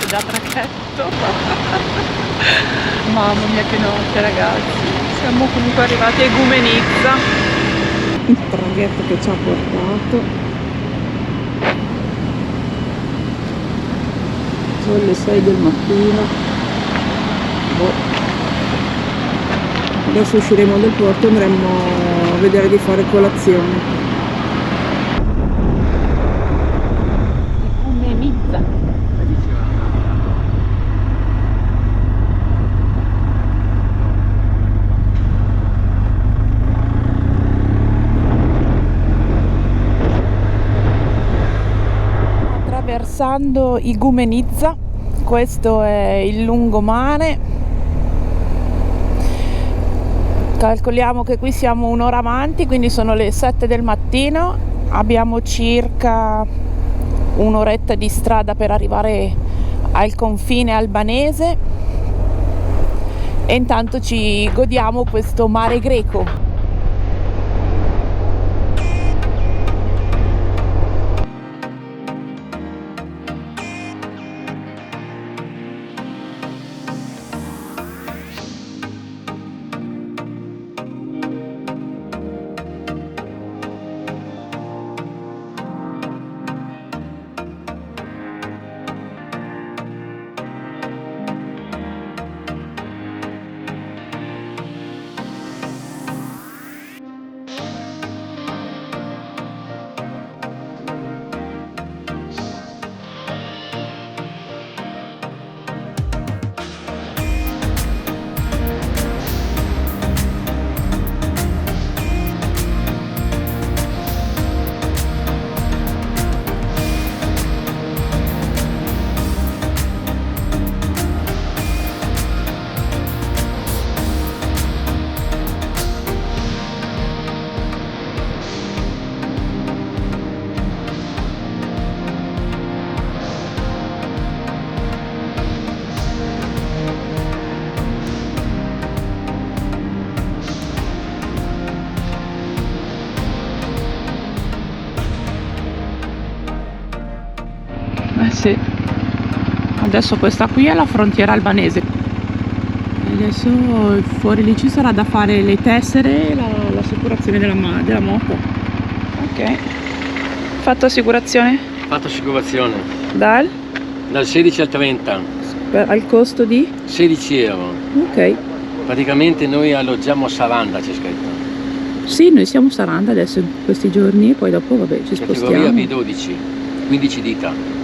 da traghetto. Mamma mia che notte ragazzi, siamo comunque arrivati a Igoumenitsa. Il traghetto che ci ha portato, sono le 6 del mattino. Adesso usciremo dal porto e andremo a vedere di fare colazione. Attraversando Igoumenitsa, questo è il lungomare. Calcoliamo che qui siamo un'ora avanti, quindi sono le 7 del mattino, abbiamo circa un'oretta di strada per arrivare al confine albanese e intanto ci godiamo questo mare greco. Sì. Adesso questa qui è la frontiera albanese. Adesso fuori lì ci sarà da fare le tessere e l'assicurazione della moto. Ok. Fatto assicurazione? Fatto assicurazione. Dal 16 al 30. Al costo di? 16 euro. Ok. Praticamente noi alloggiamo a Saranda, c'è scritto. Sì, noi siamo a Saranda adesso in questi giorni e poi dopo vabbè ci spostiamo. Categoria B12, 15 dita.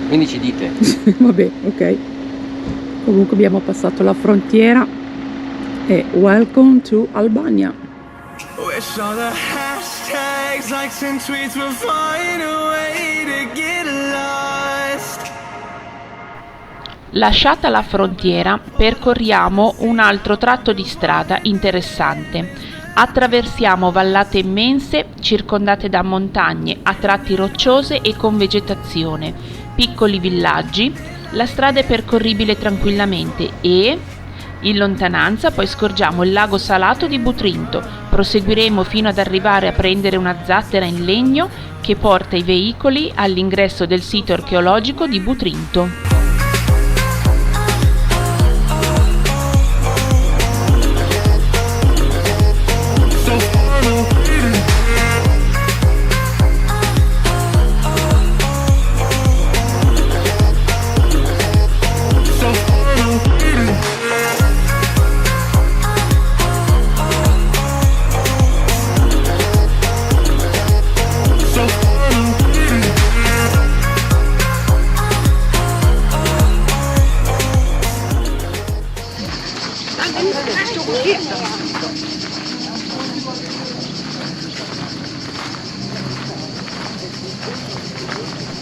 15 dite. Vabbè, ok. Comunque abbiamo passato la frontiera e welcome to Albania. Lasciata la frontiera, percorriamo un altro tratto di strada interessante. Attraversiamo vallate immense circondate da montagne a tratti rocciose e con vegetazione, piccoli villaggi, la strada è percorribile tranquillamente e, in lontananza, poi scorgiamo il lago salato di Butrinto. Proseguiremo fino ad arrivare a prendere una zattera in legno che porta i veicoli all'ingresso del sito archeologico di Butrinto.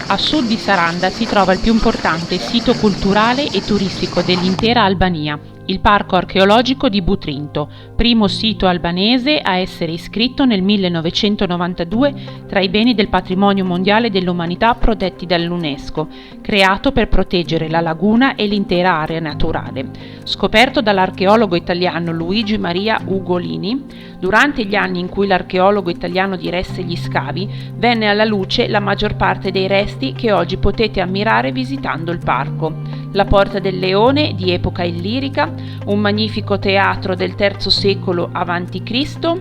A sud di Saranda si trova il più importante sito culturale e turistico dell'intera Albania, il Parco archeologico di Butrinto, primo sito albanese a essere iscritto nel 1992 tra i beni del patrimonio mondiale dell'umanità protetti dall'UNESCO, creato per proteggere la laguna e l'intera area naturale. Scoperto dall'archeologo italiano Luigi Maria Ugolini, durante gli anni in cui l'archeologo italiano diresse gli scavi, venne alla luce la maggior parte dei resti che oggi potete ammirare visitando il parco. la Porta del Leone di epoca illirica, un magnifico teatro del III secolo a.C.,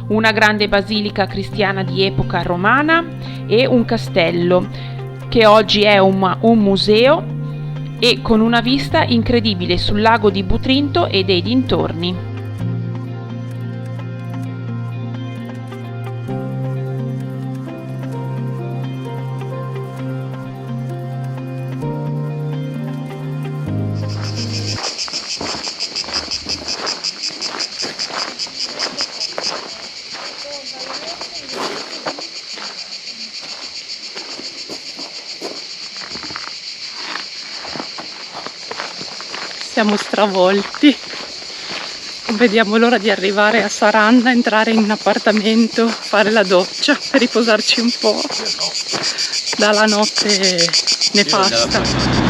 una grande basilica cristiana di epoca romana e un castello che oggi è un museo e con una vista incredibile sul lago di Butrinto e dei dintorni. Siamo stravolti, vediamo l'ora di arrivare a Saranda, entrare in un appartamento, fare la doccia per riposarci un po' dalla notte nefasta.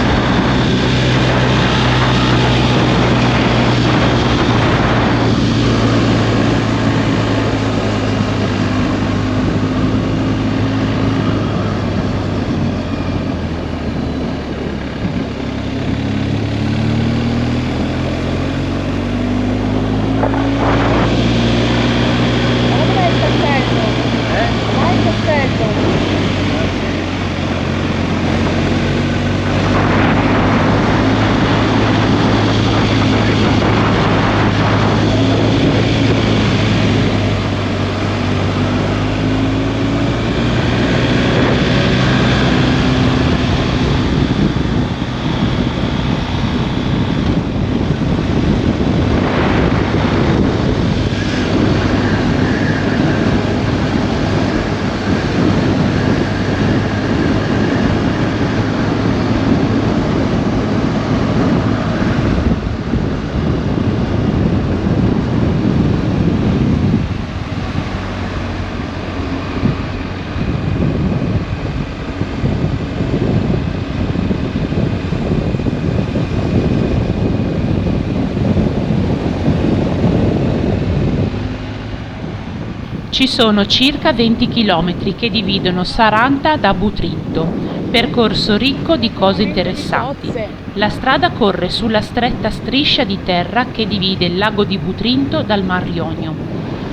Ci sono circa 20 km che dividono Saranda da Butrinto, percorso ricco di cose interessanti. La strada corre sulla stretta striscia di terra che divide il lago di Butrinto dal Mar Ionio,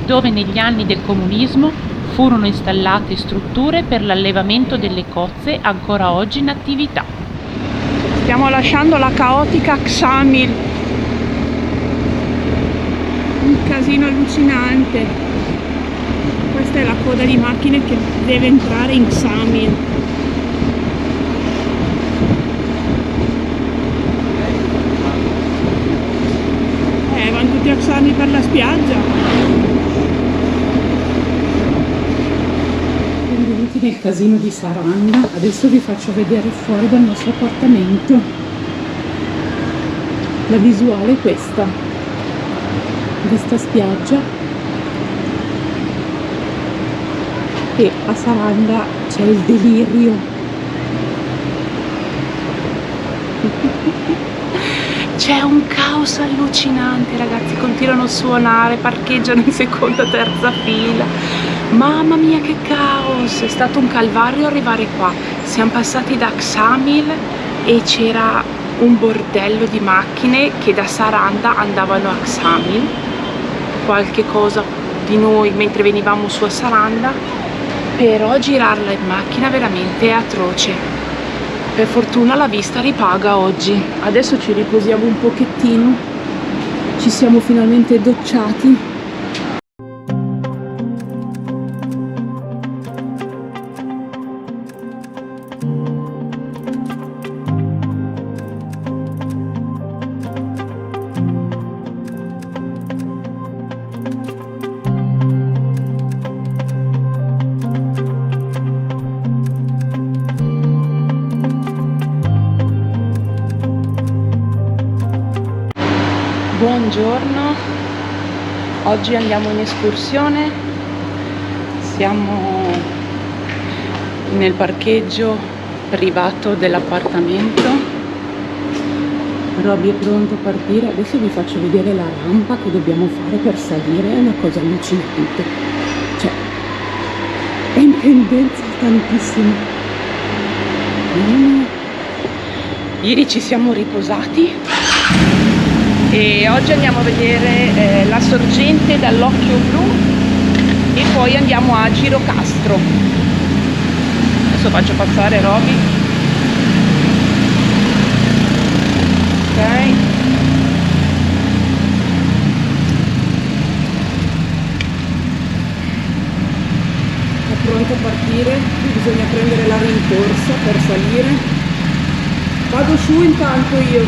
dove negli anni del comunismo furono installate strutture per l'allevamento delle cozze ancora oggi in attività. Stiamo lasciando la caotica Ksamil, un casino allucinante. Questa è la coda di macchine che deve entrare in Ksamil. Vanno tutti a Ksamil per la spiaggia. Benvenuti nel casino di Saranda. Adesso vi faccio vedere fuori dal nostro appartamento. La visuale è questa. Vista spiaggia. E a Saranda c'è il delirio. C'è un caos allucinante, ragazzi, continuano a suonare, parcheggiano in seconda, terza fila. Mamma mia che caos, è stato un calvario arrivare qua. Siamo passati da Ksamil e c'era un bordello di macchine che da Saranda andavano a Ksamil. Qualche cosa di noi mentre venivamo su a Saranda. Però girarla in macchina veramente è atroce. Per fortuna la vista ripaga oggi. Adesso ci riposiamo un pochettino. Ci siamo finalmente docciati. Buongiorno, oggi andiamo in escursione, siamo nel parcheggio privato dell'appartamento. Robby è pronto a partire, adesso vi faccio vedere la rampa che dobbiamo fare per salire, è una cosa allucinante, cioè è in pendenza tantissimo. Ieri ci siamo riposati e oggi andiamo a vedere la sorgente dall'Occhio Blu e poi andiamo a Girocastro. Adesso faccio passare Roby. Ok. Pronto a partire, bisogna prendere la rincorsa per salire. Vado su intanto io.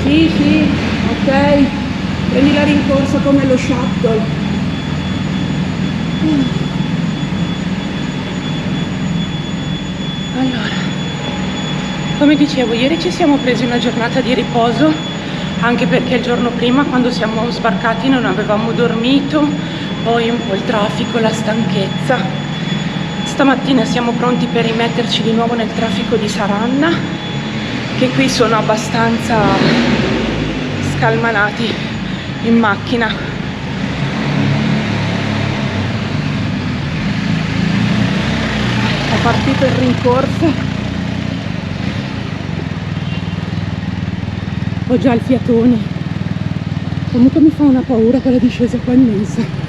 Sì, ok. Prendi la rincorsa come lo shuttle. Allora, come dicevo, ieri ci siamo presi una giornata di riposo, anche perché il giorno prima, quando siamo sbarcati, non avevamo dormito. Poi un po' il traffico, la stanchezza. Stamattina siamo pronti per rimetterci di nuovo nel traffico di Saranna, che qui sono abbastanza scalmanati in macchina. È partito il rincorso. Ho già il fiatone. Comunque mi fa una paura quella discesa qua immensa.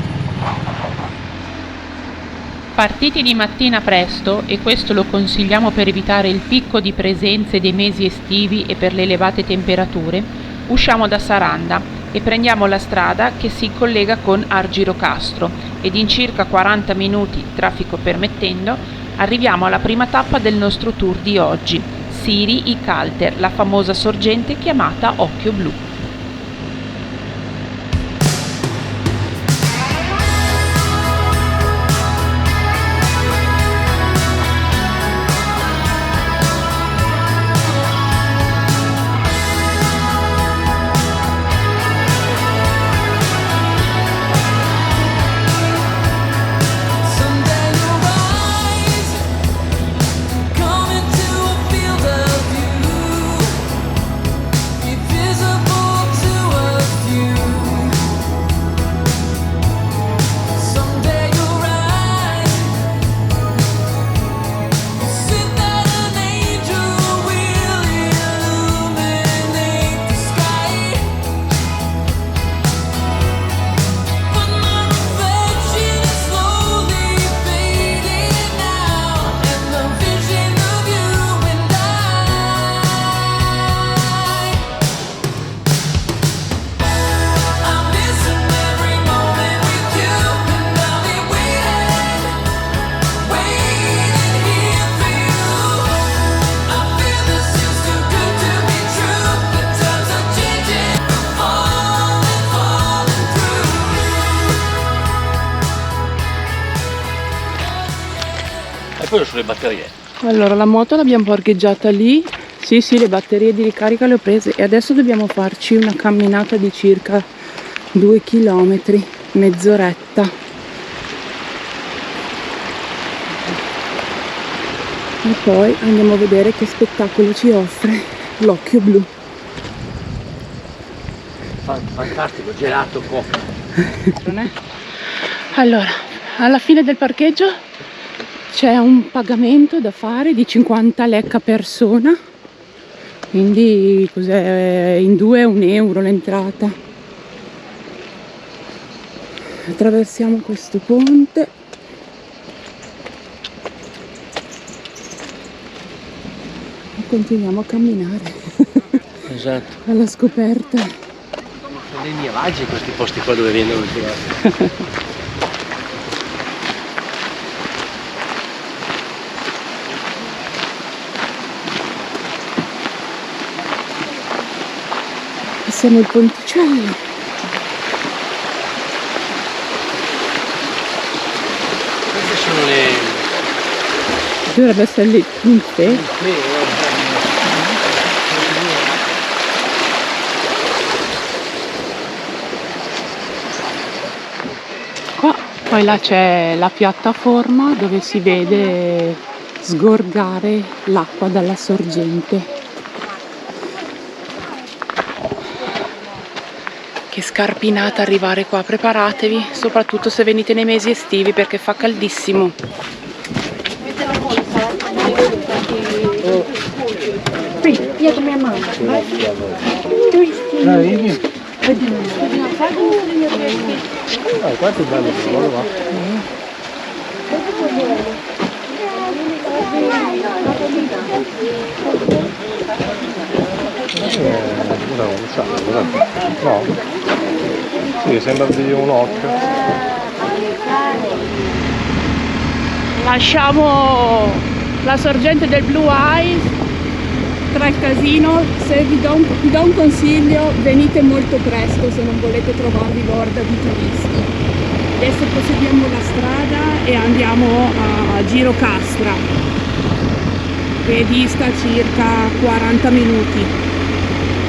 Partiti di mattina presto, e questo lo consigliamo per evitare il picco di presenze dei mesi estivi e per le elevate temperature, usciamo da Saranda e prendiamo la strada che si collega con Argirocastro ed in circa 40 minuti, traffico permettendo, arriviamo alla prima tappa del nostro tour di oggi, Siri i Calter, la famosa sorgente chiamata Occhio Blu. E poi sulle batterie. Allora, la moto l'abbiamo parcheggiata lì. Sì, le batterie di ricarica le ho prese e adesso dobbiamo farci una camminata di circa 2 chilometri, mezz'oretta. E poi andiamo a vedere che spettacolo ci offre l'Occhio Blu. Fantastico, gelato, coca. Allora, alla fine del parcheggio c'è un pagamento da fare di 50 lek a persona, quindi cos'è? In 2 è €1 l'entrata. Attraversiamo questo ponte e continuiamo a camminare. Esatto. Alla scoperta. Sono dei miei questi posti qua dove vengono girati. Siamo il ponticello. Queste sono le... Dovrebbe essere lì in te. Qua, poi là c'è la piattaforma dove si vede sgorgare l'acqua dalla sorgente. Che scarpinata arrivare qua, preparatevi, soprattutto se venite nei mesi estivi perché fa caldissimo. dia com minha mãe. Vai. Quanto è bello, guarda qua. No? Sì, sembra di un occhio. Lasciamo la sorgente del Blue Eyes tra il casino. Se vi do un consiglio, venite molto presto se non volete trovarvi l'orda di turisti. Adesso proseguiamo la strada e andiamo a Girocastra, che dista circa 40 minuti,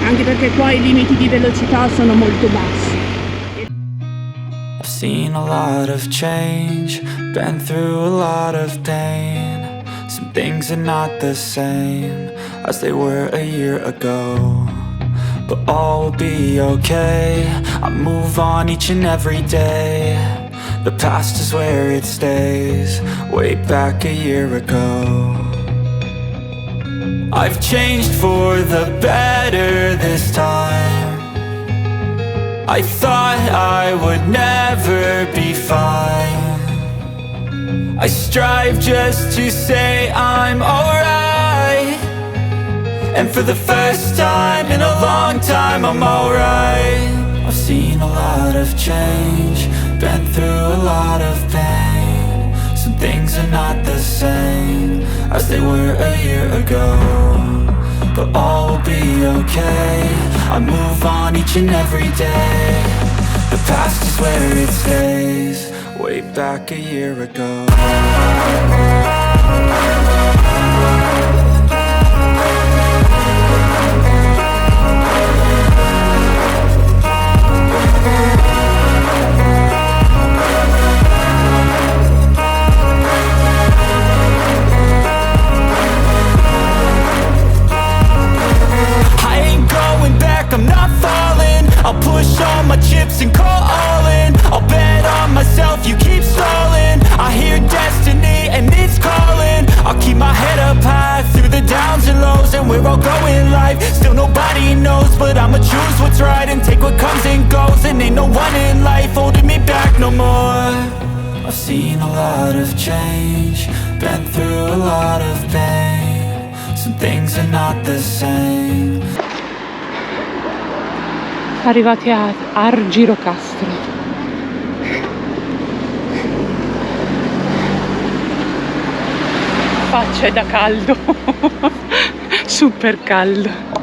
anche perché qua i limiti di velocità sono molto bassi. I've seen a lot of change, been through a lot of pain. Some things are not the same as they were a year ago, but all will be okay. I move on each and every day. The past is where it stays, way back a year ago. I've changed for the better this time. I thought I would never be fine. I strive just to say I'm alright, and for the first time in a long time I'm alright. I've seen a lot of change, been through a lot of pain. Some things are not the same as they were a year ago, but all will be okay. I move on each and every day. The past is where it stays, way back a year ago. I'm not falling, I'll push all my chips and call all in. I'll bet on myself, you keep stalling. I hear destiny and it's calling. I'll keep my head up high through the downs and lows, and we're all going life. Still nobody knows, but I'ma choose what's right and take what comes and goes. And ain't no one in life holding me back no more. I've seen a lot of change, been through a lot of pain. Some things are not the same. Arrivati a Girocastra. Faccia, è da caldo. Super caldo.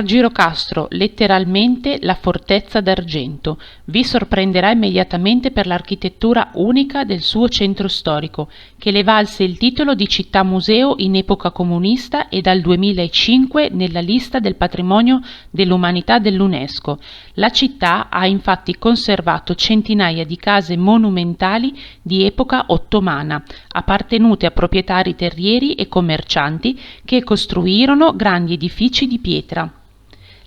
Girocastro, letteralmente la fortezza d'argento, vi sorprenderà immediatamente per l'architettura unica del suo centro storico, che le valse il titolo di città museo in epoca comunista e dal 2005 nella lista del patrimonio dell'umanità dell'UNESCO. La città ha infatti conservato centinaia di case monumentali di epoca ottomana, appartenute a proprietari terrieri e commercianti che costruirono grandi edifici di pietra.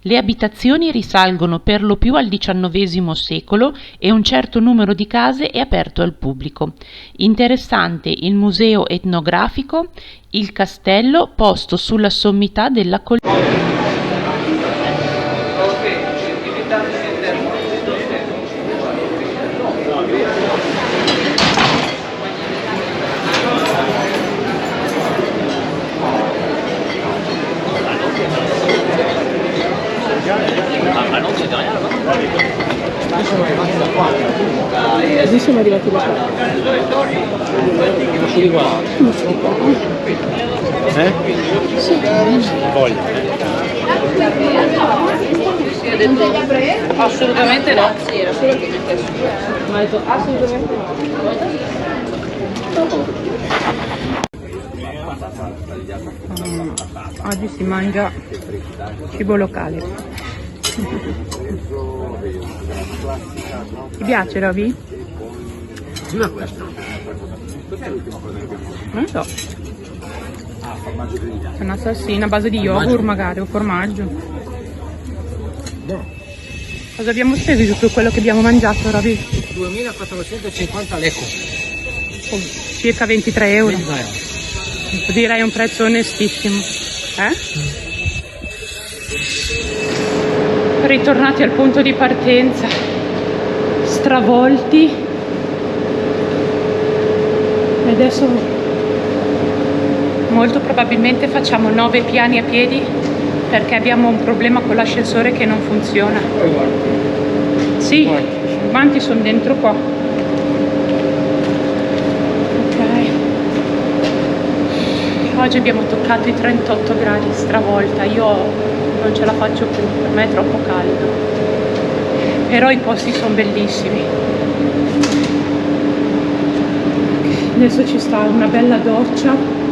Le abitazioni risalgono per lo più al XIX secolo e un certo numero di case è aperto al pubblico. Interessante il museo etnografico, il castello posto sulla sommità della collina. Così siamo arrivati da qua. Posso di qua? Sì. Voglia. Assolutamente no. Sì, era solo che mi ha chiesto. Ma ha detto assolutamente no. Oggi si mangia cibo locale. Ti piace, Roby? No, questo. Non so. Ah, formaggio grigliato. Una salsina a base di yogurt magari, o formaggio. Buono. Cosa abbiamo speso su tutto quello che abbiamo mangiato, Roby? 2.450 l'eco. Circa 23 euro. 20 euro. Direi un prezzo onestissimo. Ritornati al punto di partenza, stravolti. E adesso molto probabilmente facciamo 9 piani a piedi perché abbiamo un problema con l'ascensore che non funziona. Sì, i guanti sono dentro qua. Ok. Oggi abbiamo toccato i 38 gradi, stravolta. Io non ce la faccio più, per me è troppo caldo. Però i posti sono bellissimi. Adesso ci sta una bella doccia